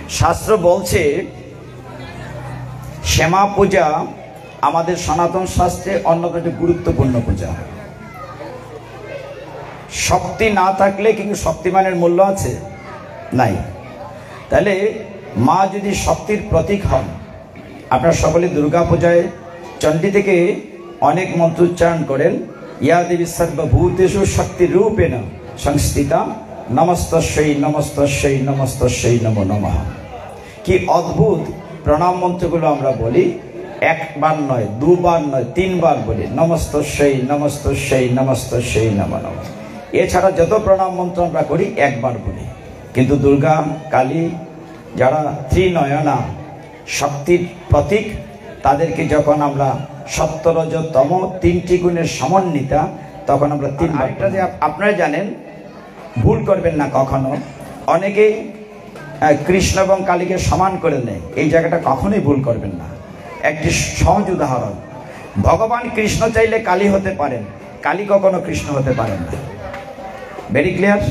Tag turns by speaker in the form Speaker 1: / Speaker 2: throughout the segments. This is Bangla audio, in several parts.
Speaker 1: শাস্ত্র বলছে শ্যামা পূজা আমাদের সনাতন শাস্ত্রে অন্যতম একটি গুরুত্বপূর্ণ পূজা। শক্তি না থাকলে কিন্তু শক্তিমানের মূল্য আছে নাই। তাহলে মা যদি শক্তির প্রতীক হন, আপনারা সকলে দুর্গা পূজায় চণ্ডী থেকে অনেক মন্ত্র উচ্চারণ করেন, ইয়া দেবী সর্বভূতেষু শক্তি রূপেণ সংস্থিতা নমস্তস্যৈ নমস্তস্যৈ নমস্তস্যৈ নমো নমঃ। কি অদ্ভুত প্রণাম মন্ত্রগুলো আমরা বলি, একবার নয়, দুবার নয়, তিনবার বলি, নমস্তস্যৈ নমস্তস্যৈ নমস্তস্যৈ নমো নমঃ। এছাড়া যত প্রণাম মন্ত্র আমরা করি একবার বলি। কিন্তু দুর্গা কালী যারা ত্রিনয়না শক্তির প্রতীক, তাদেরকে যখন আমরা সত্তরজতম তিনটি গুণের সমন্বিতা, তখন আমরা তিনবার। এটা যে আপনারা জানেন, ভুল করবেন না কখনো। অনেকেই কৃষ্ণ এবং কালীকে সমান করে নেয়, এই জায়গাটা কখনোই ভুল করবেন না। একটি সহজ উদাহরণ, ভগবান কৃষ্ণ চাইলে কালী হতে পারেন, কালী কখনো কৃষ্ণ হতে পারেন না। Very clear.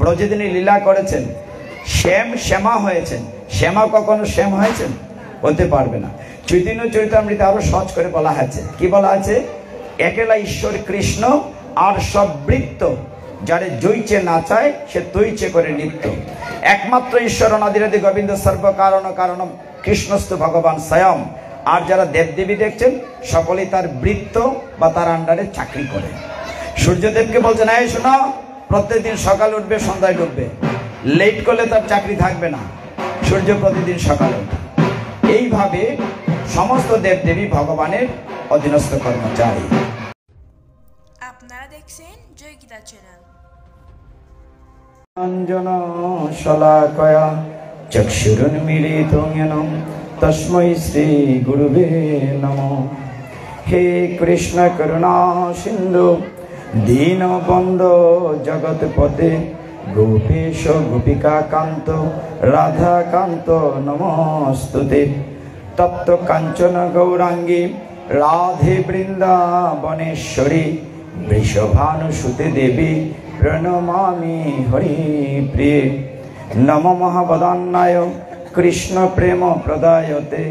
Speaker 1: ব্রজে তিনি লীলা করেছেন, শ্যাম শ্যামা হয়েছেন, শ্যামা কখনো শ্যাম হয়েছেন হতে পারবে না। চৈতন্য চরিতামৃতে আরো সহজ করে বলা হয়েছে, কি বলা আছে? একেলা ঈশ্বর কৃষ্ণ আর সব বৃত্ত, যারে জৈচে নাচায় সে তৈচে করে নৃত্য। একমাত্র ঈশ্বর অনাদিরাদি গোবিন্দ সর্ব কারণ কারণম কৃষ্ণস্তু ভগবান স্বয়ং। আর যারা দেবদেবী দেখছেন সকলেই তার বৃত্ত বা তার আন্ডারে চাকরি করে। সূর্যদেবকে বলছেন, এই শোনো, প্রত্যেকদিন সকালে উঠবে সন্ধ্যায় ডুববে, লেট করলে তার চাকরি থাকবে না। সূর্য প্রতিদিন সকালে উঠবে। এইভাবে সমস্ত দেবদেবী ভগবানের অধীনস্থ কর্মচারী।
Speaker 2: আপনারা দেখছেন জয় গীতা চ্যানেল।
Speaker 1: অঞ্জন শলাকয়া চক্ষুরুন্মীলিতং येन তস্मै শ্রী গুরুবে নমঃ। হে কৃষ্ণ করুণা সিন্ধু দীনবন্ধো জগৎপতে গোপীশ গোপিকা কান্ত রাধা কান্ত নমস্তুতে। তপ্ত কাঞ্চন গৌরাঙ্গী রাধে বৃন্দাবনেশ্বরী বৃষভানুসুতে দেবী প্রণমামি হরি প্রিয়ে। নম মহাবদান্নায় কৃষ্ণ প্রেম প্রদায়তে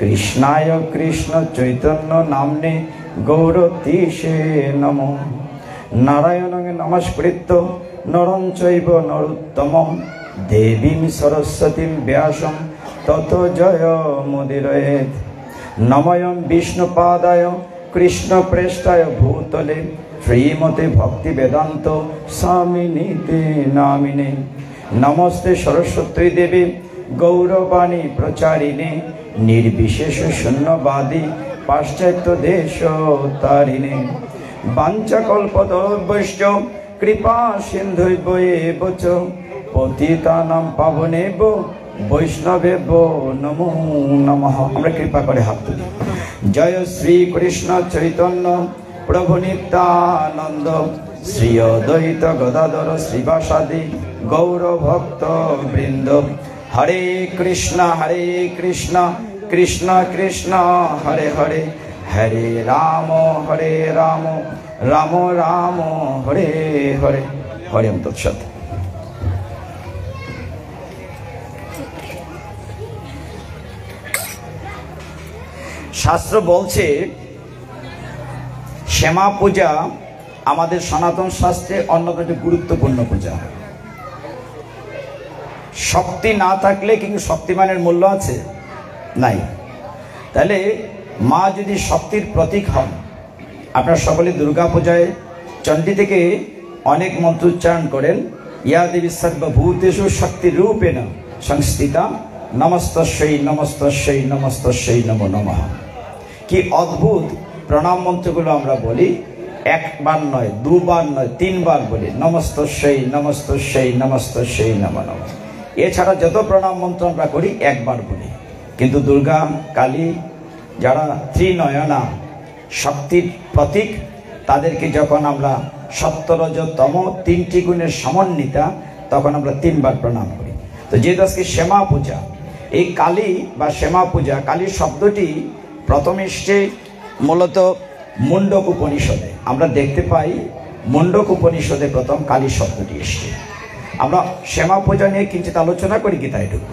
Speaker 1: কৃষ্ণায় কৃষ্ণ চৈতন্য নাম্নে গৌরতীশে নমঃ। নারায়ণ নমস্কৃত্য নরং চৈব নরোত্তমং দেবীং সরস্বতীং ব্যাসং ততো জয় মুদিরয়েৎ। নময়ং বিষ্ণুপাদায় কৃষ্ণ প্রেষ্ঠায় ভূতলে শ্রীমতে ভক্তি বেদান্ত স্বামিনীতে নামিনে। নমস্তে সরস্বতী দেবী গৌরবাণী প্রচারিণে নির্বিশেষ শূন্যবাদী পাশ্চাত্য দেশ তারিণে। বাঞ্ছাকল্পতরুভ্যশ্চ কৃপা সিন্ধুভ্যো এব চ পতিতানাং পাবনেভ্যো বৈষ্ণবেভ্যো নমো নমঃ। আমরা কৃপা করে হাত তুলি। জয় শ্রী কৃষ্ণ চৈতন্য প্রভু নিত্যানন্দ শ্রী অদ্বৈত গদাধর শ্রীবাসাদি গৌর ভক্ত বৃন্দ। হরে কৃষ্ণ কৃষ্ণ কৃষ্ণ হরে হরে, হরে রাম রাম রাম হরে হরে। হরে ওম তৎসৎ। শাস্ত্র বলছে শ্যামা পূজা আমাদের সনাতন শাস্ত্রে অন্যতম একটি গুরুত্বপূর্ণ পূজা। শক্তি না থাকলে কিন্তু শক্তিমানের মূল্য আছে নাই। তাহলে মা যদি শক্তির প্রতীক হন, আপনারা সকলে দুর্গা পূজায় চণ্ডী থেকে অনেক মন্ত্র উচ্চারণ করেন, ইয়া দেবী সর্বভূতেষু শক্তি রূপেণ সংস্থিতা নমস্তস্যৈ নমস্তস্যৈ নমস্তস্যৈ নমো নমঃ। কি অদ্ভুত প্রণাম মন্ত্রগুলো আমরা বলি, একবার নয়, দুবার নয়, তিনবার বলি, নমস্তস্যৈ নমস্তস্যৈ নমস্তস্যৈ নমো নমঃ। এছাড়া যত প্রণাম মন্ত্র আমরা করি একবার বলি। কিন্তু দুর্গা কালী যারা ত্রিনয়না শক্তির প্রতীক, তাদেরকে যখন আমরা সত্তরজতম তিনটি গুণের সমন্বিতা, তখন আমরা তিনবার প্রণাম করি। তো যেহেতু আজকে শ্যামা পূজা, এই কালী বা শ্যামা পূজা, কালী শব্দটি প্রথম এসছে মূলত মুন্ডক উপনিষদে। আমরা দেখতে পাই মুন্ডক উপনিষদে প্রথম কালী শব্দটি এসছে। আমরা শ্যামা পূজা নিয়ে কিঞ্চিত আলোচনা করি, গীতায় ঢুকব।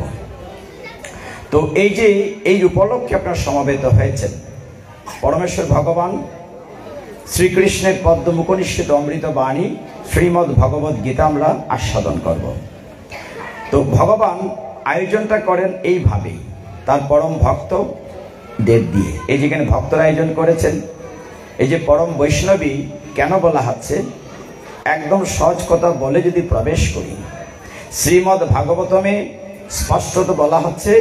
Speaker 1: তো এই যে এই উপলক্ষে আপনার সমবেত হয়েছেন, পরমেশ্বর ভগবান শ্রীকৃষ্ণের পদ্মমুখ নিঃসৃত অমৃত বাণী শ্রীমদ্ ভগবদ্ গীতা আমরা আস্বাদন করব। তো ভগবান আয়োজনটা করেন এইভাবেই, তার পরম ভক্ত দেব দিয়ে। এই যেখানে ভক্তরা আয়োজন করেছেন, এই যে পরম বৈষ্ণবী কেন বলা হচ্ছে, একদম সহজ কথা বলে যদি প্রবেশ করি, শ্রীমদ্ ভাগবতমে স্পষ্টত বলা হচ্ছে,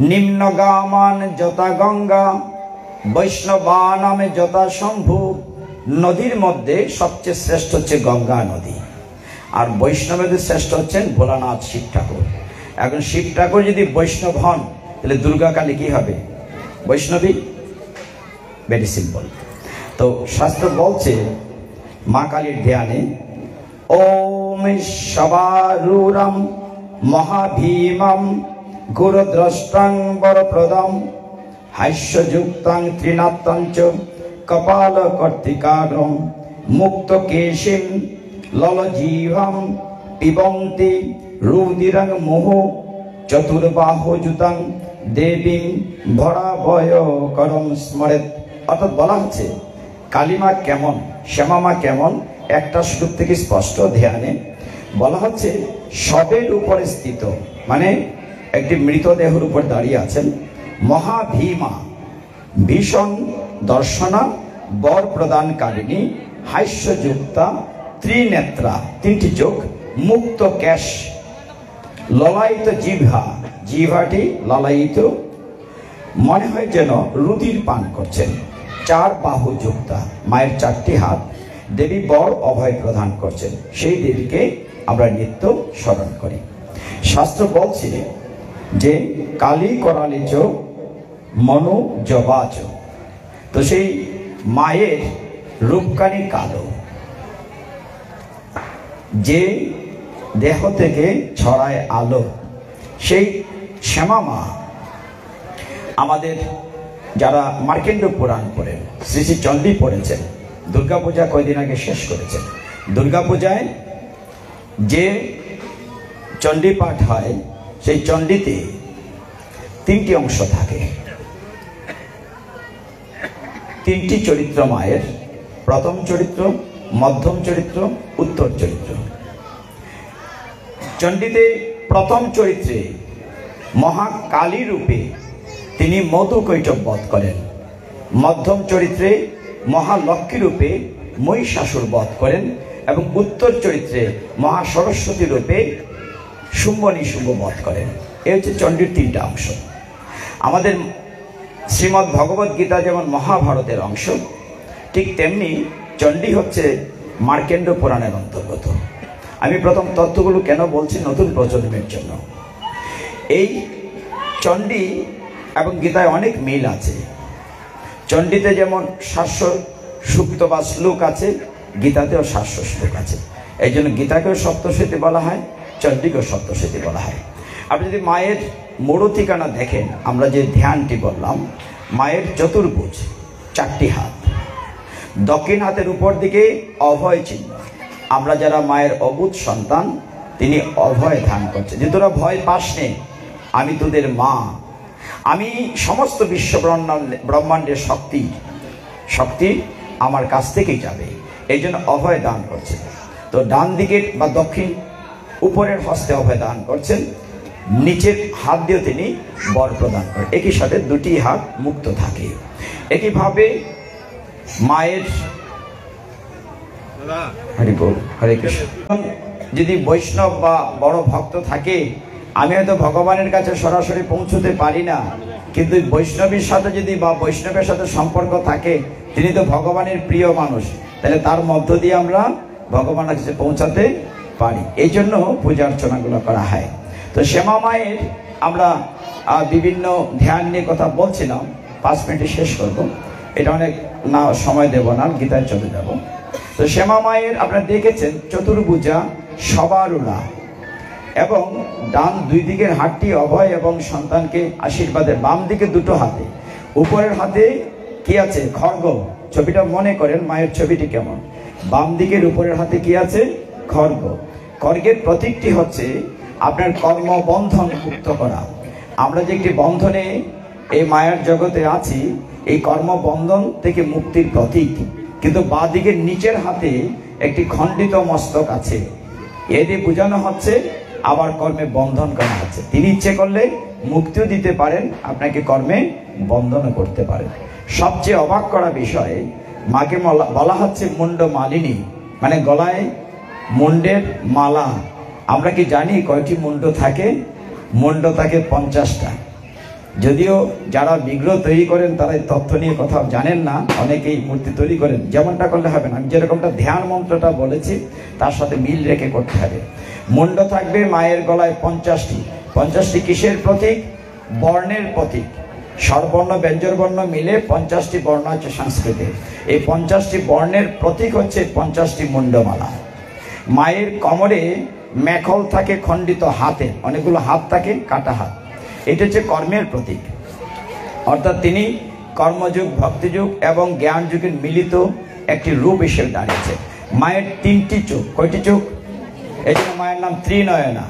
Speaker 1: নিম্নগামান যথা গঙ্গা বৈষ্ণবানামে যথা শম্ভু। নদীর মধ্যে সবচেয়ে শ্রেষ্ঠ হচ্ছে গঙ্গা নদী, আর বৈষ্ণবদের শ্রেষ্ঠ হচ্ছেন ভোলানাথ শিব ঠাকুর। এখন শিব ঠাকুর যদি বৈষ্ণব হন, তাহলে দুর্গা কালী কি হবে? বৈষ্ণবী। Very simple. তো শাস্ত্র বলছে মা কালীর ধ্যানে, ওম সবারূঢ়ম মহাভীমম গুরুদ্রষ্টং বরপ্রদম হাস্যযুক্তং ত্রিনাত্তঞ্চ কপাল কর্তিকাগ্রম মুক্ত কেশিম ললজীভম পিবন্তি রুদিরং মোহ চতুর্বাহুযুতং দেবীং ভরাভয় করম স্মরেত। অর্থাৎ বলা হচ্ছে কালীমা কেমন, শ্যামা কেমন, একটা শ্লোক থেকে স্পষ্ট ধ্যানে বলা হচ্ছে সবের উপরে স্থিত, মানে একটি মৃতদেহের উপর দাঁড়িয়ে আছেন। মহাভীমা, ভীষণ দর্শনা, বর প্রদানকারিণী, হাস্যযুক্তা, ত্রিনেত্রা, তিনটি চোখ, মুক্ত কেশ, ললায়িত জিহ্বা, জিহ্বাটি ললায়িত, মনে হয় যেন রুধির পান করছেন। চার বাহু যুক্তা, মায়ের চারটি হাত, দেবী বর অভয় প্রদান করছেন। সেই দেবীকে আমরা নিত্য স্মরণ করি। শাস্ত্র বলছে যে কালী করালি চ মনু জবাচ। তো সেই মায়ের রূপকানি কালো, যে দেহ থেকে ছড়ায় আলো, সেই শ্যামা মা আমাদের যারা মার্কেন্ড পুরাণ পড়েন, শ্রী শ্রী চণ্ডী পড়েছেন, দুর্গাপূজা কয়দিন আগে শেষ করেছেন। দুর্গাপূজায় যে চণ্ডী পাঠ হয়, সেই চণ্ডীতে তিনটি অংশ থাকে, তিনটি চরিত্র মায়ের, প্রথম চরিত্র, মধ্যম চরিত্র, উত্তর চরিত্র। চণ্ডীতে প্রথম চরিত্রে মহাকালী রূপে তিনি মধু কৈটব বধ করেন। মধ্যম চরিত্রে মহালক্ষ্মী রূপে মহিষাসুর বধ করেন এবং উত্তর চরিত্রে মহাসরস্বতী রূপে শুম্ভ নিশুম্ভ বধ করেন। এই হচ্ছে চণ্ডীর তিনটা অংশ। আমাদের শ্রীমদ্ ভগবদ্ গীতা যেমন মহাভারতের অংশ, ঠিক তেমনি চণ্ডী হচ্ছে মার্কেন্ড পুরাণের অন্তর্গত। আমি প্রথম তথ্যগুলো কেন বলছি, নতুন প্রজন্মের জন্য। এই চণ্ডী এবং গীতায় অনেক মিল আছে। চণ্ডীতে যেমন 700 সূক্ত বা শ্লোক আছে, গীতাতেও 700 শ্লোক আছে। এই জন্য গীতাকেও সপ্তশতী বলা হয়, চণ্ডীকেও সপ্তশতী বলা হয়। আপনি যদি মায়ের মূল ঠিকানা দেখেন, আমরা যে ধ্যানটি বললাম, মায়ের চতুর্ভুজ, চারটি হাত, দক্ষিণ হাতের উপর দিকে অভয় চিহ্ন। আমরা যারা মায়ের অবুধ সন্তান, তিনি অভয় ধান করছে, যে তোরা ভয় পাস নে, আমি তোদের মা, আমি সমস্ত বিশ্ব ব্রহ্মাণ্ডের শক্তি আমার কাছ থেকেই যাবে, এই জন্য অভয় দান করছে। তো ডান দিকের বা দক্ষিণ উপরের হস্তে অভয় দান করছেন, নিচের হাত দিয়ে তিনি বর প্রদান করেন। একই সাথে দুটি হাত মুক্ত থাকে। একইভাবে মায়ের হরে কৃষ্ণ, যদি বৈষ্ণব বা বড় ভক্ত থাকে, আমি হয়তো ভগবানের কাছে সরাসরি পৌঁছতে পারি না, কিন্তু বৈষ্ণবীর সাথে যদি বা বৈষ্ণবের সাথে সম্পর্ক থাকে, তিনি তো ভগবানের প্রিয় মানুষ, তাহলে তার মধ্য দিয়ে আমরা ভগবানের কাছে পৌঁছাতে পারি। এই জন্য পূজা অর্চনাগুলো করা হয়। তো শ্যামা মায়ের আমরা বিভিন্ন ধ্যান নিয়ে কথা বলছিলাম, 5 মিনিটে শেষ করব, এটা অনেক না সময় দেব না, গীতায় চলে যাব। তো শ্যামা মায়ের আপনারা দেখেছেন চতুর্ভুজা, সবারুণা, এবং ডান দুই দিকের হাতটি অভয় এবং সন্তানকে আশীর্বাদের, বাম দিকে দুটো হাতে, উপরের হাতে কি আছে? খড়গ। ছবিটা মনে করেন মায়ের ছবিটি কেমন, বাম দিকের উপরের হাতে কি আছে? খড়গ। খড়গের প্রতীকটি হচ্ছে আপনার কর্মবন্ধন মুক্ত করা। আমরা যে একটি বন্ধনে এই মায়ার জগতে আছি, এই কর্মবন্ধন থেকে মুক্তির প্রতীক। কিন্তু বাঁ দিকের নিচের হাতে একটি খণ্ডিত মস্তক আছে, এতে বোঝানো হচ্ছে আবার কর্মে বন্ধন করা হচ্ছে। তিনি ইচ্ছে করলে মুক্তিও দিতে পারেন, আপনাকে কর্মে বন্ধনও করতে পারেন। সবচেয়ে অবাক করা বিষয়, মাকে বলা হচ্ছে মুন্ড মালিনী, মানে গলায় মুন্ডের মালা। আমরা কি জানি কয়টি মুন্ড থাকে? মুন্ড থাকে 50টা। যদিও যারা বিগ্রহ তৈরি করেন তারা এই তথ্য নিয়ে কথা জানেন না, অনেকেই মূর্তি তৈরি করেন। যেমনটা করলে হবে না, আমি যেরকমটা ধ্যান মন্ত্রটা বলেছি তার সাথে মিল রেখে করতে হবে। মুন্ড থাকবে মায়ের গলায় 50টি। 50টি কিসের প্রতীক? বর্ণের প্রতীক। স্বরবর্ণ ব্যঞ্জনবর্ণ মিলে 50টি বর্ণ আছে সংস্কৃতে। এই 50টি বর্ণের প্রতীক হচ্ছে 50টি মুন্ডমালা। মায়ের কোমরে মেখল থাকে খণ্ডিত হাতে, অনেকগুলো হাত থাকে, কাটা হাত। এটা হচ্ছে কর্মের প্রতীক। অর্থাৎ তিনি কর্মযুগ, ভক্তিযুগ এবং জ্ঞান যুগের মিলিত একটি রূপ হিসেবে দাঁড়িয়েছে। মায়ের 3টি চোখ। কয়টি চোখ? এই জন্য মায়ের নাম ত্রিনয়না।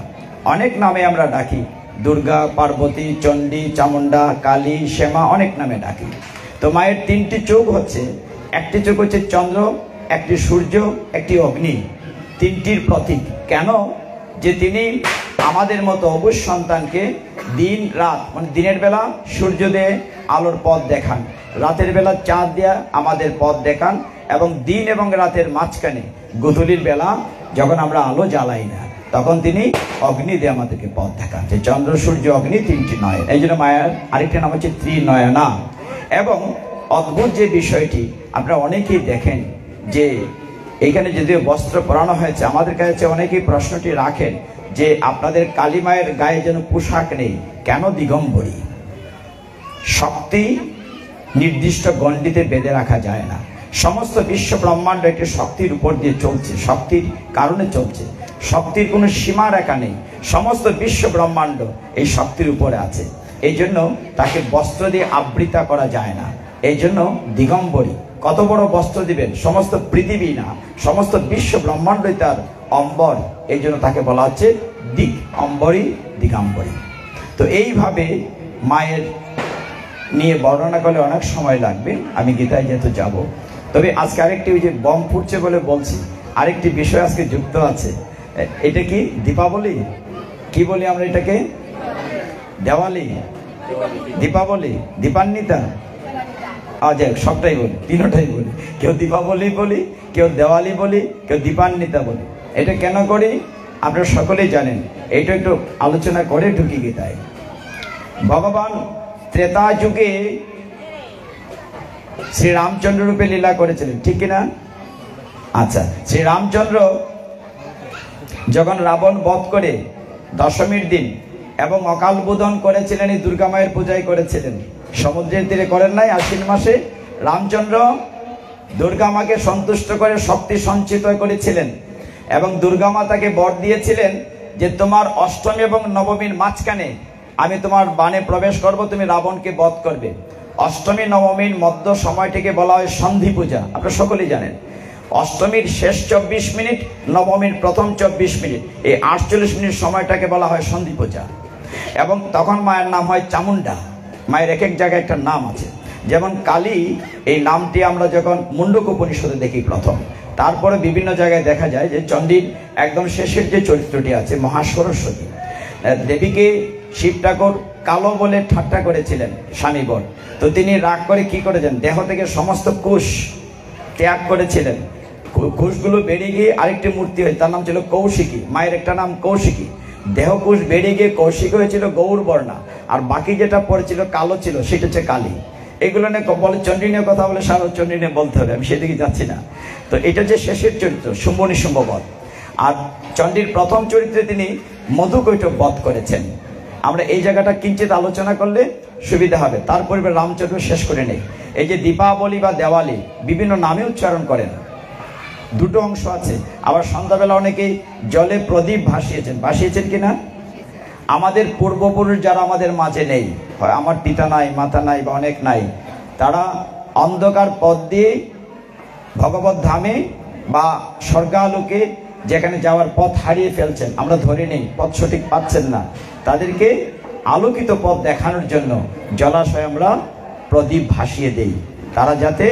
Speaker 1: অনেক নামে আমরা ডাকি, দুর্গা, পার্বতী, চণ্ডী, চামুণ্ডা, কালী, শ্যামা, অনেক নামে ডাকি। তো মায়ের 3টি চোখ হচ্ছে, একটি চোখ হচ্ছে চন্দ্র, একটি সূর্য, একটি অগ্নি। 3টির প্রতীক। কেন? যে তিনি আমাদের মতো অবুঝ সন্তানকে দিন রাত, মানে দিনের বেলা সূর্য দিয়ে আলোর পথ দেখান, রাতের বেলা চাঁদ দিয়ে আমাদের পথ দেখান, এবং দিন এবং রাতের মাঝখানে গোধূলির বেলা যখন আমরা আলো জ্বালাই না তখন তিনি অগ্নি দিয়ে আমাদেরকে পথ দেখান। যে চন্দ্র, সূর্য, অগ্নি 3টি নয়ন। এই জন্য মায়ের আরেকটি নাম হচ্ছে ত্রিনয়না। এবং অদ্ভুত যে বিষয়টি, আপনারা অনেকেই দেখেন যে এখানে যদিও বস্ত্র পরানো হয়েছে, আমাদের কাছে অনেকেই প্রশ্নটি রাখেন যে আপনাদের কালী মায়ের গায়ে যেন পোশাক নেই, কেন দিগম্বরী? শক্তি নির্দিষ্ট গণ্ডিতে বেঁধে রাখা যায় না। সমস্ত বিশ্ব ব্রহ্মাণ্ড একটি শক্তির উপর দিয়ে চলছে, শক্তির কারণে চলছে। শক্তির কোনো সীমা রেখা নেই, সমস্ত বিশ্ব ব্রহ্মাণ্ড এই শক্তির উপরে আছে। এই জন্য তাকে বস্ত্র দিয়ে আবৃতা করা যায় না, এই জন্য দিগম্বরী। কত বড় বস্ত্র দিবেন? সমস্ত পৃথিবী না, সমস্ত বিশ্ব ব্রহ্মাণ্ডই তার অম্বর। এই জন্য তাকে বলা হচ্ছে দিক অম্বরী, দিগম্বরী। তো এইভাবে মায়ের নিয়ে বর্ণনা করলে অনেক সময় লাগবে, আমি গীতায় যেহেতু যাব। তবে আজকে আরেকটি, ওই যে বম ফুটছে বলে বলছি, আরেকটি বিষয় আজকে যুক্ত আছে। এটা কি দীপাবলি? কি বলি আমরা এটাকে? দেওয়ালি, দীপাবলি, দীপান্বিতা, যাই সবটাই বলি, তিনটাই বলি। কেউ দীপাবলি বলি, কেউ দেওয়ালি বলি, কেউ দীপান্বিতা বলি। এটা কেন করি আপনারা সকলেই জানেন। এইটা একটু আলোচনা করে ঢুকি গীতায়। ভগবান ত্রেতা যুগে শ্রী রামচন্দ্র রূপে লীলা করেছিলেন, ঠিক কিনা? আচ্ছা, শ্রী রামচন্দ্র যখন রাবণ বধ করে দশমীর দিন এবং অকাল বোধন করেছিলেন, এই দুর্গা মায়ের পূজাই করেছিলেন। সমুদ্রের তীরে করেন নাই? আশ্বিন মাসে রামচন্দ্র দুর্গা মাকে সন্তুষ্ট করে শক্তি সঞ্চিত করেছিলেন এবং দুর্গা মা তাকে বর দিয়েছিলেন যে তোমার অষ্টমী এবং নবমীর মাঝখানে আমি তোমার বাণে প্রবেশ করব, তুমি রাবণকে বধ করবে। অষ্টমী নবমীর মধ্য সময়টিকে বলা হয় সন্ধি পূজা, আপনারা সকলেই জানেন। অষ্টমীর শেষ 24 মিনিট, নবমীর প্রথম 24 মিনিট, এই 48 মিনিট সময়টাকে বলা হয় সন্ধি পূজা। এবং তখন মায়ের নাম হয় চামুণ্ডা। মায়ের এক এক জায়গায় একটা নাম আছে। যেমন কালী, এই নামটি আমরা যখন মুন্ডক উপনিষদে দেখি প্রথম, তারপরে বিভিন্ন জায়গায় দেখা যায় যে চণ্ডীর একদম শেষের যে চরিত্রটি আছে মহাসরস্বতী, দেবীকে শিব ঠাকুর কালো বলে ঠাট্টা করেছিলেন স্বামীবর। তো তিনি রাগ করে কি করেছেন, দেহ থেকে সমস্ত কোষ ত্যাগ করেছিলেন। কোষগুলো বেরিয়ে গিয়ে আরেকটি মূর্তি হয়েছে, তার নাম ছিল কৌশিকী। মায়ের একটা নাম কৌশিকী। দেহকোষ বেরিয়ে গিয়ে কৌশিক হয়েছিল গৌরবর্ণা, আর বাকি যেটা পড়েছিল কালো ছিল, সেটা হচ্ছে কালী। এগুলো নিয়ে বলে চণ্ডী নিয়ে কথা বলে, সারা চণ্ডী নিয়ে বলতে হবে, আমি সেদিকে যাচ্ছি না। তো এটা যে শেষের চরিত্র শুম্ভ নিশুম্ভ বধ। আর চণ্ডীর প্রথম চরিত্রে তিনি মধুকৈটব বধ করেছেন। আমরা এই জায়গাটা কিঞ্চিত আলোচনা করলে সুবিধা হবে, তারপরে রামচন্দ্র শেষ করে নেই। এই যে দীপাবলি বা দেওয়ালি বিভিন্ন নামে উচ্চারণ করেন, দুটো অংশ আছে। আবার সন্ধ্যাবেলা অনেকেই জলে প্রদীপ ভাসিয়েছেন কিনা? আমাদের পূর্বপুরুষ যারা আমাদের মাঝে নেই, হয় আমার পিতা নাই, মাতা নাই বা অনেক নাই, তারা অন্ধকার পথ দিয়ে ভগবত ধামে বা স্বর্গালোকে যেখানে যাওয়ার পথ হারিয়ে ফেলছেন, আমরা ধরে নেই পথ সঠিক পাচ্ছেন না, তাদেরকে আলোকিত পথ দেখানোর জন্য জলাশয়ে আমরা প্রদীপ ভাসিয়ে দেই, তারা যাতে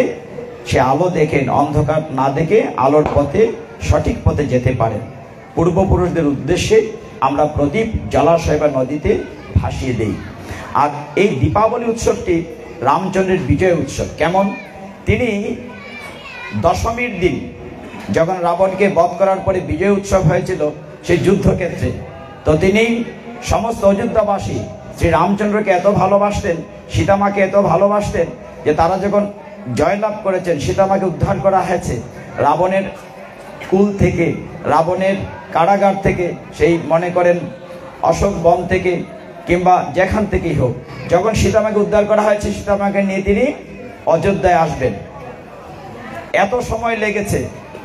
Speaker 1: সে আলো দেখেন, অন্ধকার না দেখে আলোর পথে সঠিক পথে যেতে পারেন। পূর্বপুরুষদের উদ্দেশ্যে আমরা প্রদীপ জলাশয় বা নদীতে ভাসিয়ে দেই। আর এই দীপাবলি উৎসবটি রামচন্দ্রের বিজয় উৎসব। কেমন? তিনি দশমীর দিন যখন রাবণকে বধ করার পরে বিজয় উৎসব হয়েছিল সেই যুদ্ধক্ষেত্রে, তো তিনি সমস্ত অযোধ্যাবাসী শ্রী রামচন্দ্রকে এত ভালোবাসতেন, সীতামাকে এত ভালোবাসতেন যে তারা যখন জয়লাভ করেছেন, সীতামাকে উদ্ধার করা হয়েছে রাবণের কুল থেকে, রাবণের কারাগার থেকে, সেই মনে করেন অশোক বন থেকে কিংবা যেখান থেকেই হোক, যখন সীতামাকে উদ্ধার করা হয়েছে, সীতামাকে নিয়ে তিনি অযোধ্যায় আসবেন। এত সময় লেগেছে,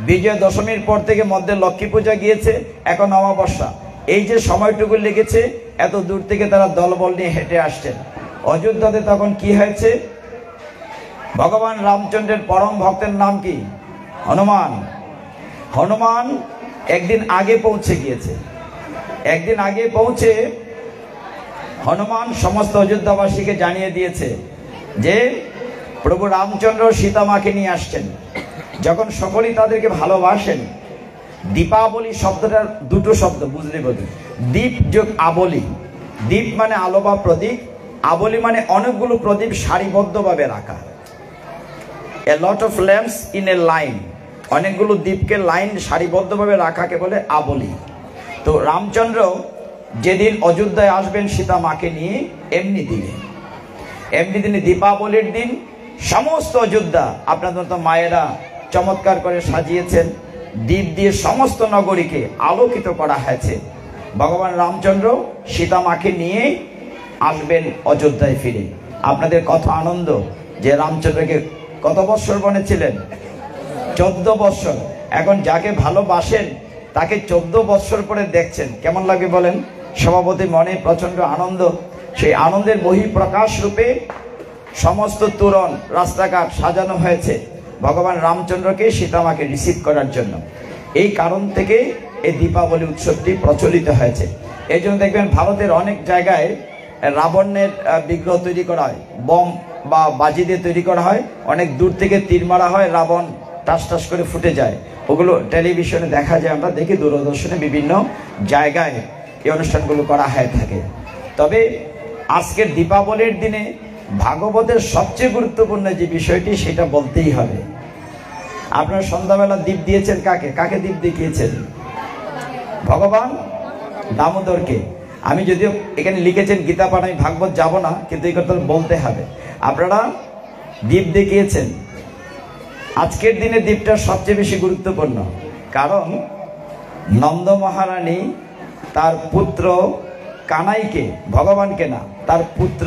Speaker 1: বিজয় দশমীর পর থেকে মধ্যে লক্ষ্মী পূজা গিয়েছে, এখন অমাবস্যা, এই যে সময়টুকু লেগেছে, এত দূর থেকে তারা দলবল নিয়ে হেঁটে আসছেন। অযোধ্যাতে তখন কি হয়েছে? ভগবান রামচন্দ্রের পরম ভক্তের নাম কি? হনুমান। হনুমান একদিন আগে পৌঁছে গিয়েছে। একদিন আগে পৌঁছে হনুমান সমস্ত অযোধ্যাবাসীকে জানিয়ে দিয়েছে যে প্রভু রামচন্দ্র সীতামাকে নিয়ে আসছেন। যখন সকলেই তাদেরকে ভালোবাসেন, দীপাবলি শব্দটার দুটো শব্দ বুঝলে বোধ, দীপ যোগ আবলি। দীপ মানে আলো বা প্রদীপ, আবলি মানে অনেকগুলো প্রদীপ সারিবদ্ধভাবে রাখা। A lot of lamps in a line, অনেকগুলো দীপকে লাইন সারিবদ্ধভাবে রাখাকে বলে আবলি। তো রামচন্দ্র যেদিন অযোধ্যায় আসবেন সীতা মাকে নিয়ে, এমনি দিনে দীপাবলির দিন সমস্ত অযোধ্যা আপনাদের তো মায়েরা চমৎকার করে সাজিয়েছেন, দীপ দিয়ে সমস্ত নগরীকে আলোকিত করা হয়েছে। ভগবান রামচন্দ্র সীতা মাকে নিয়ে আসবেন অযোধ্যায় ফিরে। আপনাদের কত আনন্দ যে রামচন্দ্রকে কত বৎসর বনেছিলেন? 14 বৎসর। এখন যাকে ভালোবাসেন তাকে 14 বৎসর পরে দেখছেন, কেমন লাগে বলেন? সভাপতি মনে প্রচন্ড আনন্দ। সেই আনন্দের বহিঃপ্রকাশ রূপে সমস্ত তোরণ রাস্তাঘাট সাজানো হয়েছে ভগবান রামচন্দ্রকে সীতামাকে রিসিভ করার জন্য। এই কারণ থেকে এই দীপাবলি উৎসবটি প্রচলিত হয়েছে। এই জন্য দেখবেন ভারতের অনেক জায়গায় রাবণের বিগ্রহ তৈরি করা হয়, বম বা বাজি দিয়ে তৈরি করা হয়, অনেক দূর থেকে তীর মারা হয়, রাবণ টাস টাস করে ফুটে যায়। ওগুলো টেলিভিশনে দেখা যায়, আমরা দেখি দূরদর্শনে বিভিন্ন জায়গায় এই অনুষ্ঠানগুলো করা হয়ে থাকে। তবে আজকের দীপাবলির দিনে ভাগবতের সবচেয়ে গুরুত্বপূর্ণ যে বিষয়টি সেটা বলতেই হবে। আপনারা সন্ধ্যাবেলা দীপ দিয়েছেন কাকে? কাকে দীপ দেখিয়েছেন? ভগবান দামোদরকে। আমি যদিও এখানে লিখেছেন গীতা পাঠ, আমি ভাগবত যাব না, কিন্তু এই কথা বলতে হবে। আপনারা দীপ দেখিয়েছেন। আজকের দিনে দীপটা সবচেয়ে বেশি গুরুত্বপূর্ণ, কারণ নন্দ মহারানী তার পুত্র কানাইকে, ভগবানকে না, তার পুত্র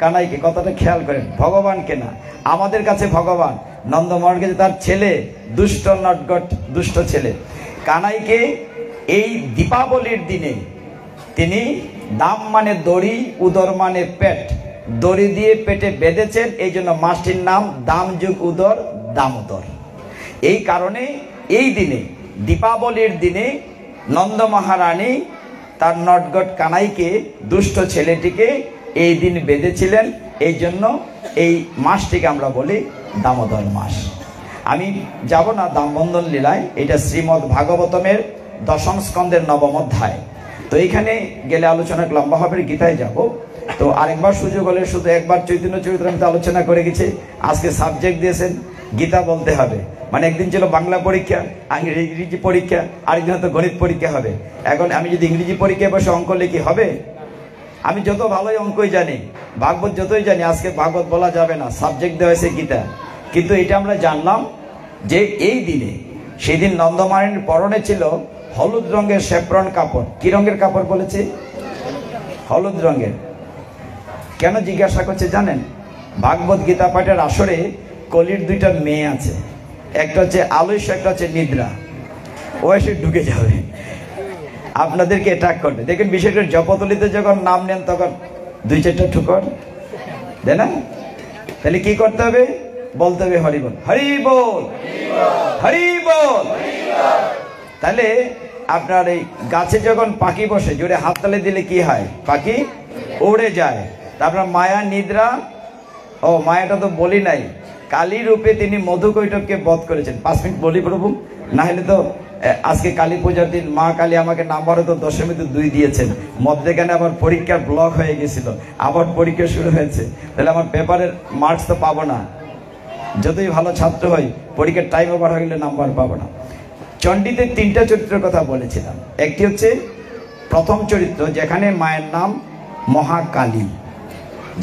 Speaker 1: কানাইকে, কথাটা খেয়াল করেন, ভগবানকে না, আমাদের কাছে ভগবান, নন্দ মহারানীকে তার ছেলে, দুষ্ট নটগট দুষ্ট ছেলে কানাইকে এই দীপাবলির দিনে তিনি দাম মানে দড়ি, উদর মানে পেট, দড়ি দিয়ে পেটে বেঁধেছেন। এই জন্য মাসটির নাম দাম যুগ উদর দামোদর। এই কারণে এই দিনে দীপাবলির দিনে নন্দ মহারানী তার নটগট কানাইকে, দুষ্ট ছেলেটিকে এই দিন বেঁধেছিলেন। এই জন্য এই মাসটিকে আমরা বলি দামোদর মাস। আমি যাব না দামবন্ধন লীলায়, এটা শ্রীমদ্ ভাগবতমের 10ম স্কন্ধের 9ম অধ্যায়। তো এইখানে গেলে আলোচনা লম্বা হবে, গীতায় যাব। তো আরেকবার সুযোগ হলে, শুধু একবার চৈতন্য চরিতামৃত আলোচনা করে গেছে, আজকে সাবজেক্ট দিয়েছেন গীতা বলতে হবে। মানে একদিন ছিল বাংলা পরীক্ষা, ইংরেজি পরীক্ষা, আরেকদিন হয়তো গণিত পরীক্ষা হবে। এখন আমি যদি ইংরেজি পরীক্ষায় বসে অঙ্ক লিখি হবে? আমি যত ভালোই অঙ্কই জানি, ভাগবত যতই জানি, আজকে ভাগবত বলা যাবে না, সাবজেক্ট দেওয়া হয়েছে গীতা। কিন্তু এটা আমরা জানলাম যে এই দিনে, সেদিন নন্দমারানীর পরনে ছিল হলুদ রঙের শেফরন কাপড়। কি রঙের কাপড় বলেছে? হলুদ রঙের। কেন জিজ্ঞাসা করছে জানেন? ভাগবত গীতা পাঠের আসরে কলির 2টা মেয়ে আছে, একটা হচ্ছে আলস্য, একটা হচ্ছে নিদ্রা। ও এসে ঢুকে যাবে, আপনাদেরকে অ্যাটাক করবে। দেখেন বিশেষ করে জপতলিতে যখন নাম নেন তখন 2-4টা ঠুকর দেয় না? তাহলে কি করতে হবে? বলতে হবে হরি বল, হরি বল, হরি বল। তাহলে আপনার এই গাছে যখন পাখি বসে জোরে হাততালি দিলে কি হয়? পাখি উড়ে যায়। তারপর মায়া নিদ্রা, ও মায়াটা তো বলি নাই, কালী রূপে তিনি মধুকৈটবকে বধ করেছেন। 5 মিনিট বলি প্রভু, না হলে তো আজকে কালী পূজার দিন মা কালী আমাকে নাম্বারে তো দশমীতে 2 দিয়েছেন, মধ্যেখানে আবার পরীক্ষার ব্লক হয়ে গেছিল, আবার পরীক্ষা শুরু হয়েছে, তাহলে আমার পেপারের মার্কস তো পাবো না, যতই ভালো ছাত্র হই পরীক্ষার টাইম ওভার হয়ে গেলে নাম্বার পাবো না। চণ্ডীতে 3টা চরিত্রের কথা বলেছিলাম। একটি হচ্ছে প্রথম চরিত্র, যেখানে মায়ের নাম মহাকালী,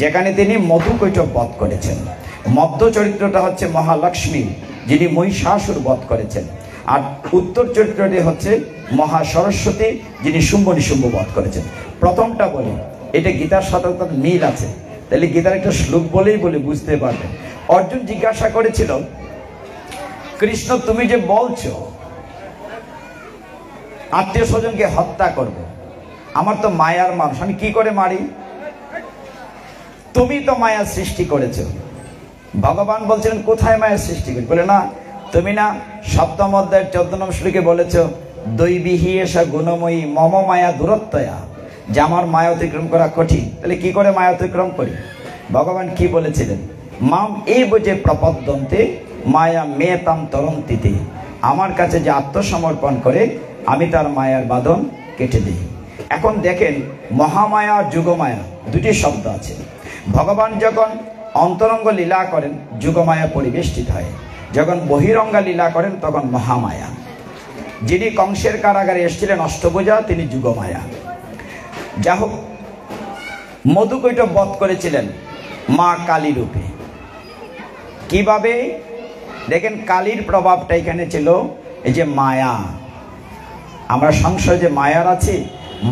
Speaker 1: যেখানে তিনি মধুকৈটব বধ করেছেন। মধ্য চরিত্রটা হচ্ছে মহালক্ষ্মী, যিনি মহিষাসুর বধ করেছেন। আর উত্তর চরিত্রটি হচ্ছে মহাসরস্বতী, যিনি শুম্ভ নিশুম্ভ বধ করেছেন। প্রথমটা বলি, এটা গীতার সাথে মিল আছে, তাহলে গীতার একটা শ্লোক বলেই বলে বুঝতে পারবেন। অর্জুন জিজ্ঞাসা করেছিল, কৃষ্ণ তুমি যে বলছো আত্মীয় স্বজনকে হত্যা করব, আমার তো মায়ার মানুষ, আমি কি করে মারি? তুমি তো মায়া সৃষ্টি করেছো। ভগবান বলছিলেন কোথায় মায়া সৃষ্টি করি? বলে না, তুমি না 7ম অধ্যায়ের 14 নম্বর শ্লোকে বলেছ, দৈবিহি এসা গুণময়ী মম মায়া দূরত্বয়া, যে আমার মায়া অতিক্রম করা কঠিন। তাহলে কি করে মায়া অতিক্রম করি? ভগবান কি বলেছিলেন? মাম এই বোঝে প্রপদ্যন্তে মায়া মেতাম তরন্তিতে, আমার কাছে যে আত্মসমর্পণ করে আমি তার মায়ার বাঁধন কেটে দিই। এখন দেখেন, মহামায়া আর যুগমায়া 2টি শব্দ আছে। ভগবান যখন অন্তরঙ্গ লীলা করেন যুগমায়া পরিবেষ্টিত হয়, যখন বহিরঙ্গা লীলা করেন তখন মহামায়া। যিনি কংসের কারাগারে এসেছিলেন অষ্টভুজা, তিনি যুগমায়া। যা হোক, মধুকৈটব বধ করেছিলেন মা কালী রূপে। কিভাবে? দেখেন, কালীর প্রভাবটা এখানে ছিল এই যে মায়া। আমরা সংশয় যে মায়ার আছি,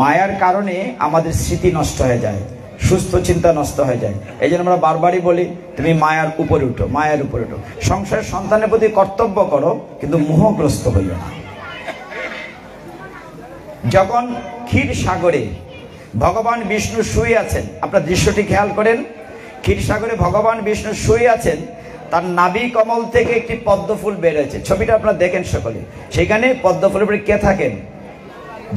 Speaker 1: মায়ার কারণে আমাদের স্মৃতি নষ্ট হয়ে যায়, সুস্থ চিন্তা নষ্ট হয়ে যায়। এই জন্য আমরা বারবারই বলি, তুমি মায়ার উপরে উঠো, মায়ের উপরে উঠো। সংসারের সন্তানের প্রতি কর্তব্য করো, কিন্তু মোহগ্রস্ত হইও না। যখন ক্ষীর সাগরে ভগবান বিষ্ণু শুয়ে আছেন, আপনার দৃশ্যটি খেয়াল করেন, ক্ষীর সাগরে ভগবান বিষ্ণু শুয়ে আছেন, তার নাভি কমল থেকে একটি পদ্মফুল বের হয়েছে। ছবিটা আপনারা দেখেন সকলে। সেখানে পদ্মফুলের উপরে কে থাকেন?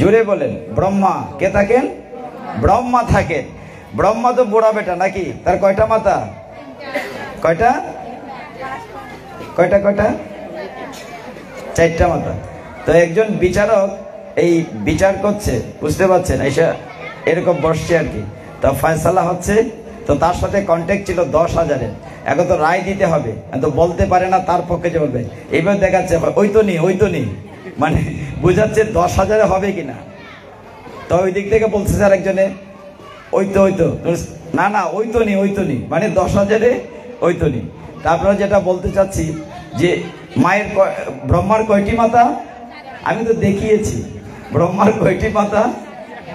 Speaker 1: জুড়ে বলেন, ব্রহ্মা। কে থাকেন? ব্রহ্মা থাকেন। ব্রহ্মা তো বুড়া বেটা নাকি? তার কয়টা মাথা? কয়টা? 4টা মাথা। তো একজন বিচারক এই বিচার করছে, বুঝতে পারছেন, এসে এরকম বসছে আর কি, তো ফয়সালা হচ্ছে। তো তার সাথে কন্ট্যাক্ট ছিল 10,000-এর। এখন তো রায় দিতে হবে, তো বলতে পারে না তার পক্ষে যে বলবে। এইবার দেখাচ্ছে ওই তো নেই, মানে বুঝাচ্ছে 10,000-এ হবে কিনা। তো ওই দিক থেকে বলছে স্যার একজনে, ওই তো না ওই তো নেই, মানে 10,000-এ ওই তো নেই। তারপরে যেটা বলতে চাচ্ছি যে মায়ের ব্রহ্মার কয়টি মাথা? আমি তো দেখিয়েছি ব্রহ্মার কয়টি মাথা,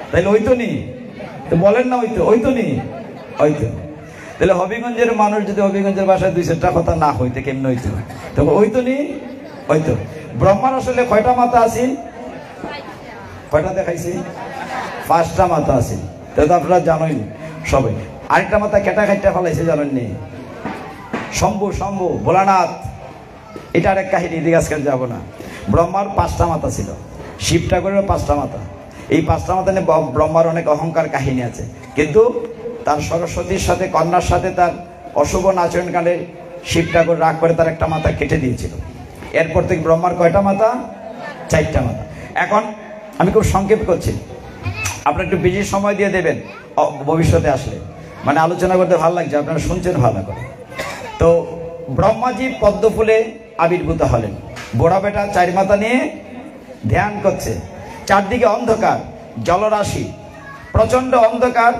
Speaker 1: তাহলে ওই তো নেই। তো বলেন না ওই তো নেই। তাহলে হবিগঞ্জের মানুষ যদি হবিগঞ্জের ভাষায় 2-4টা কথা না হইতে কেমন হইতো? তবে ওই তো নেই। ব্রহ্মার আসলে কয়টা মাথা আছে? কয়টা দেখাইছি? 5টা মাথা আছে। তো আপনারা জানেন সবাই। আরেকটা মাথা কেটা খাইটা ফেলাইছে জানেন নি? শম্ভু ভোলানাথ। এটা আরেক কাহিনী, দিকে আজকে যাবো না। ব্রহ্মার 5টা মাথা ছিল, শিব ঠাকুরের 5টা মাথা। এই 5টা মাথা নিয়ে ব্রহ্মার অনেক অহংকার কাহিনী আছে, কিন্তু তার সরস্বতীর সাথে কন্যার সাথে তার অশুভ আচরণ কাণ্ডে শিব ঠাকুর রাগ করে তার একটা মাথা কেটে দিয়েছিল। এরপর থেকে ব্রহ্মার কয়টা মাথা? 4টা মাথা। এখন আমি খুব সংক্ষেপ করছি, আপনারা একটু বেশি সময় দিয়ে দেবেন ভবিষ্যতে আসলে, মানে আলোচনা করতে ভালো লাগছে, আপনারা শুনছেন ভালো করে। তো ব্রহ্মাজি পদ্মফুলে আবির্ভূত হলেন, বুড়া বেটা 4 মাথা নিয়ে ধ্যান করছে। চারদিকে অন্ধকার, জলরাশি, প্রচন্ড অন্ধকার।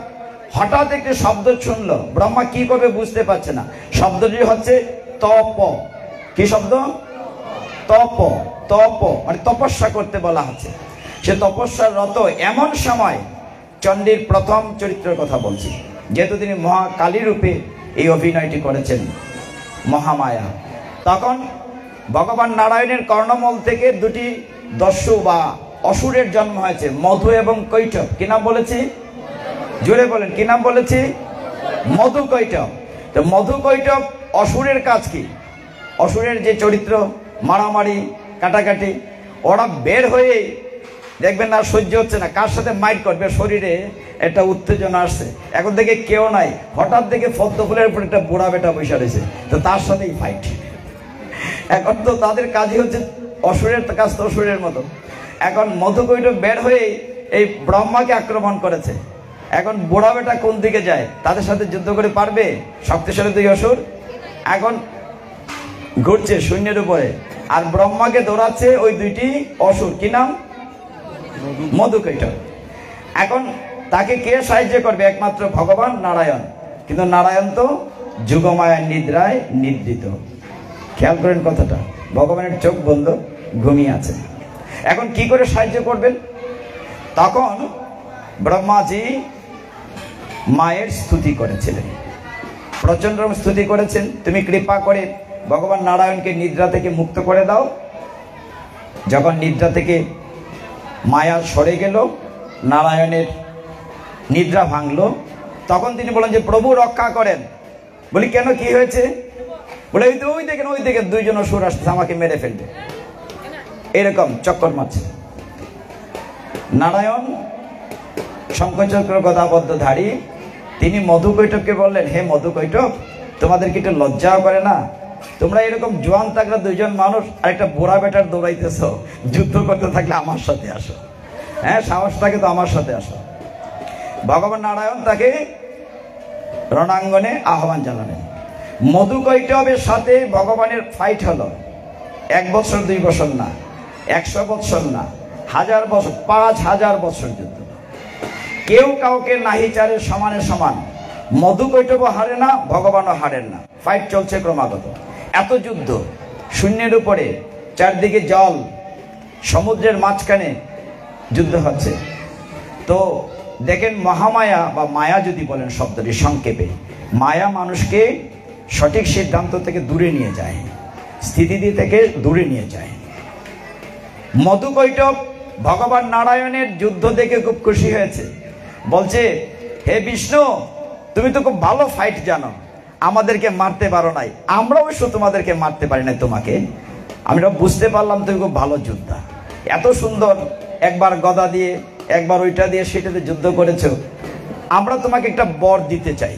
Speaker 1: হঠাৎ একটি শব্দ শুনলো, ব্রহ্মা কি করবে বুঝতে পারছে না। শব্দটি হচ্ছে তপ। কি শব্দ? তপ, মানে তপস্যা করতে বলা হচ্ছে। সে তপস্যার রত এমন সময়, চণ্ডীর প্রথম চরিত্রের কথা বলছি, যেহেতু তিনি মহাকালী রূপে এই অভিনয়টি করেছেন, মহামায়া। তখন ভগবান নারায়ণের কর্ণমল থেকে 2টি দস্যু বা অসুরের জন্ম হয়েছে, মধু এবং কৈটব। কি নাম বলেছি? জোরে বলেন, কি নাম বলেছি? মধুকৈটব। তো মধুকৈটব অসুরের কাজ কি? অসুরের যে চরিত্র, মারামারি, কাটাকাটি, ওরা বের হয়ে দেখবেন না সহ্য হচ্ছে না, কার সাথে মাইট করবে, শরীরে একটা উত্তেজনা আসছে, এখন থেকে কেউ নাই, হঠাৎ থেকে পদ্ম ফুলের উপর একটা বুড়া বেটা বসে রয়েছে, তো তার সাথেই ফাইট। এখন তো তাদের কাজই হচ্ছে অসুরের কাজ তো অসুরের মতো। এখন মধুকৈটব বের হয়ে এই ব্রহ্মাকে আক্রমণ করেছে। এখন বুড়া বেটা কোন দিকে যায়, তাদের সাথে যুদ্ধ করে পারবে? শক্তিশালী দুই অসুর এখন ঘুরছে শূন্যের উপরে, আর ব্রহ্মাকে দৌড়াচ্ছে ওই দুইটি অসুর। কি নাম? মধুকৈটব। এখন তাকে কে সাহায্য করবে? একমাত্র ভগবান নারায়ণ। কিন্তু নারায়ণ তো যুগমায়া নিদ্রায় নিদ্রিত। খেয়াল করেন কথাটা, ভগবানের চোখ বন্ধ, ঘুমিয়ে আছে। এখন কি করে সাহায্য করবেন? তখন ব্রহ্মাজি মায়ের স্তুতি করেছিলেন, প্রচন্ড স্তুতি করেছেন, তুমি কৃপা করে ভগবান নারায়ণকে নিদ্রা থেকে মুক্ত করে দাও। যখন নিদ্রা থেকে মায়া সরে গেল, নারায়ণের নিদ্রা ভাঙলো, তখন তিনি বলেন যে প্রভু রক্ষা করেন। বলি কেন, কি হয়েছে? বলে ওই দেখেন দুইজন অসুর আসছে, আমাকে মেরে ফেলবে, এরকম চক্কর মারছে। নারায়ণ শঙ্খচক্র গদাবদ্ধধারী, তিনি মধুকৈটবকে বললেন, হে মধুকৈটব, তোমাদের কি একটু লজ্জাও করে না? তোমরা এরকম জোয়ান থাকলে দুইজন মানুষ আর একটা বুড়া বেটার দৌড়াইতেছ, যুদ্ধ করতে থাকলে আমার সাথে আসো, হ্যাঁ সাহস থাকে তো আমার সাথে আসো। ভগবান নারায়ণ তাকে রণাঙ্গনে আহ্বান জানালেন। মধুকৈটবের সাথে ভগবানের ফাইট হলো 1 বছর 2 বছর না, 100 বছর না, 1000 বছর, 5000 বছর যুদ্ধ। কেউ কাউকে নাহিচারে সমানে সমান। মধুকৈটবও হারে না, ভগবানও হারেন না, ফাইট চলছে ক্রমাগত। এত যুদ্ধ, শূন্যের উপরে, চারদিকে জল, সমুদ্রের মাঝখানে যুদ্ধ হচ্ছে। তো দেখেন মহামায়া বা মায়া যদি বলেন শব্দটি সংক্ষেপে, মায়া মানুষকে সঠিক সিদ্ধান্ত থেকে দূরে নিয়ে যায়, স্থিতিটি থেকে দূরে নিয়ে যায়। মধুকৈটব ভগবান নারায়ণের যুদ্ধ দেখে খুব খুশি হয়েছে, বলছে, হে বিষ্ণু, তুমি তো খুব ভালো ফাইট জানো, আমাদেরকে মারতে পারো নাই, আমরা অবশ্য তোমাদেরকে মারতে পারি না, তোমাকে আমরা বুঝতে পারলাম তুমি খুব ভালো যোদ্ধা, এত সুন্দর, একবার গদা দিয়ে একবার ওইটা দিয়ে সেটাতে যুদ্ধ করেছো, আমরা তোমাকে একটা বর দিতে চাই।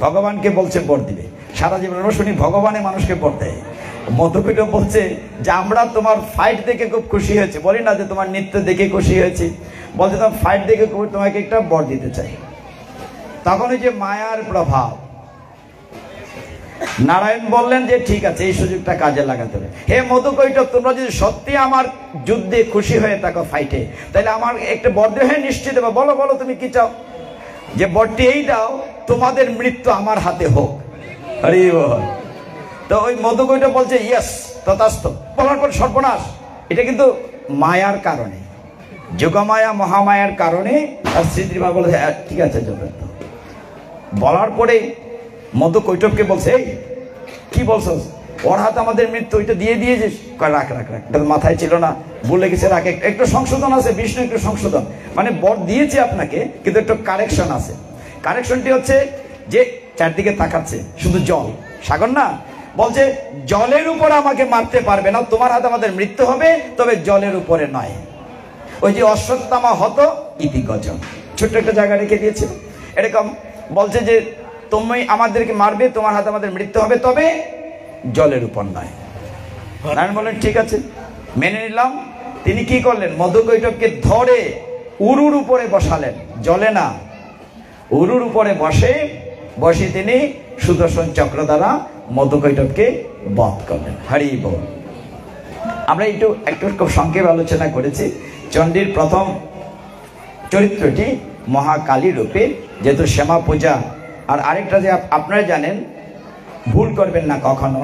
Speaker 1: ভগবানকে বলছে বর দিবে। সারা জীবন আমরা শুনি ভগবানে মানুষকে বর দেয়। মধুকৈটব বলছে যে আমরা তোমার ফাইট দেখে খুব খুশি হয়েছে, বলি না যে তোমার নৃত্য দেখে খুশি হয়েছে, বলছে তোমার ফাইট দেখে তোমাকে একটা বর দিতে চাই। তখন ওই যে মায়ার প্রভাব, নারায়ণ বললেন যে ঠিক আছে, এই সুযোগটা কাজে লাগাতে হবে। হে মধুকৈটব, তোমরা যদি সত্যি আমার যুদ্ধে খুশি হয়ে থাকো, ফাইটে, তাহলে আমার একটা বর দেবে। হ্যাঁ নিশ্চিত দেবো, বলো বলো তুমি কি চাও? যে বরটি এই দাও, তোমাদের মৃত্যু আমার হাতে হোক। হরি বল। তো ওই মধুকৈটব বলছে ইয়েস তথাস্তু। বলার পর সর্বনাশ, এটা কিন্তু মায়ার কারণে, যোগমায়া মহামায়ার কারণে। আর শ্রীদ্রিমা বলে ঠিক আছে যথার্থ। বলার পরে মধুকৈটবকে বলছে, এই কি বলছো, ওর হাতে আমাদের মৃত্যু, ওইটা দিয়ে দিয়েছিস? রাখ রাখ রাখ, এটা মাথায় ছিল না, ভুলে গেছে, রাখ, একটু সংশোধন আছে, বিষ্ণু একটু সংশোধন, মানে বর দিয়েছে আপনাকে কিন্তু একটু কারেকশন আছে। কারেকশনটি হচ্ছে যে চারদিকে তাকাচ্ছে শুধু জল, সাগর না, বলছে জলের উপরে আমাকে মারতে পারবে না, তোমার হাতে আমাদের মৃত্যু হবে, তবে জলের উপরে নয়। ওই যে অশ্বত্থামা হত ইতি গজম, ছোট্ট একটা জায়গা রেখে দিয়েছে, এরকম বলছে যে তুমি আমাদেরকে মারবে, তোমার হাতে আমাদের মৃত্যু হবে, তবে জলের উপর নয়। নারায়ণ বললেন ঠিক আছে, মেনে নিলাম। তিনি কি করলেন, মধুকৈটবকে ধরে উরুর উপরে বসালেন, জলে না, উরুর উপরে বসে তিনি সুদর্শন চক্র দ্বারা মধুকৈটবকে বধ করলেন। হরি বল। আমরা একটু খুব সংক্ষেপে আলোচনা করেছি। চণ্ডীর প্রথম চরিত্রটি মহাকালী রূপে, যেহেতু শ্যামা পূজা। আর আরেকটা যে আপনারা জানেন, ভুল করবেন না কখনো,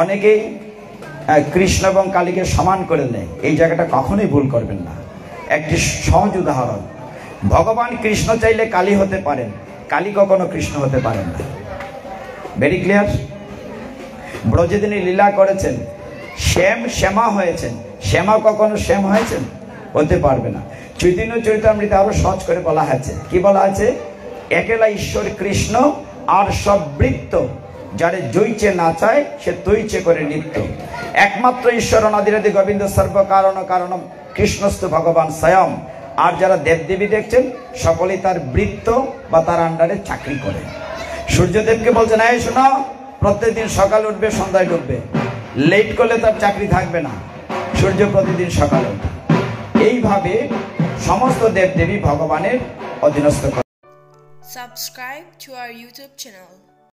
Speaker 1: অনেকেই কৃষ্ণ এবং কালীকে সমান করে নেয়, এই জায়গাটা কখনোই ভুল করবেন না। একটি সহজ উদাহরণ, ভগবান কৃষ্ণ চাইলে কালী হতে পারেন, কালী কখনো কৃষ্ণ হতে পারেন না। Very clear. ব্রজে তিনি লীলা করেছেন, শ্যামা হয়েছেন, শ্যামা কখনো শ্যাম হয়েছেন? হতে পারবে না। চৈতন্য চরিতামৃতে আরো সহজ করে বলা হয়েছে, কি বলা আছে? একেলা ঈশ্বর কৃষ্ণ আর সব বৃত্ত যারে জয়িচে না চায় সে তৈচে করে নৃত্য। একমাত্র ঈশ্বর অনাদিরাদি গোবিন্দ সর্ব কারণ কারণম কৃষ্ণস্তু ভগবান স্বয়ং। আর যারা দেবদেবী দেখছেন সকলেই তার বৃত্ত বা তার আন্ডারে চাকরি করে। সূর্যদেবকে বলছেন, এই শোনো, প্রত্যেকদিন সকাল উঠবে সন্ধ্যায় ডুববে, লেট করলে তার চাকরি থাকবে না। সূর্য প্রতিদিন সকালে ওঠে। এইভাবে সমস্ত দেবদেবী ভগবানের অধীনস্থ করে।
Speaker 2: Subscribe to our YouTube channel.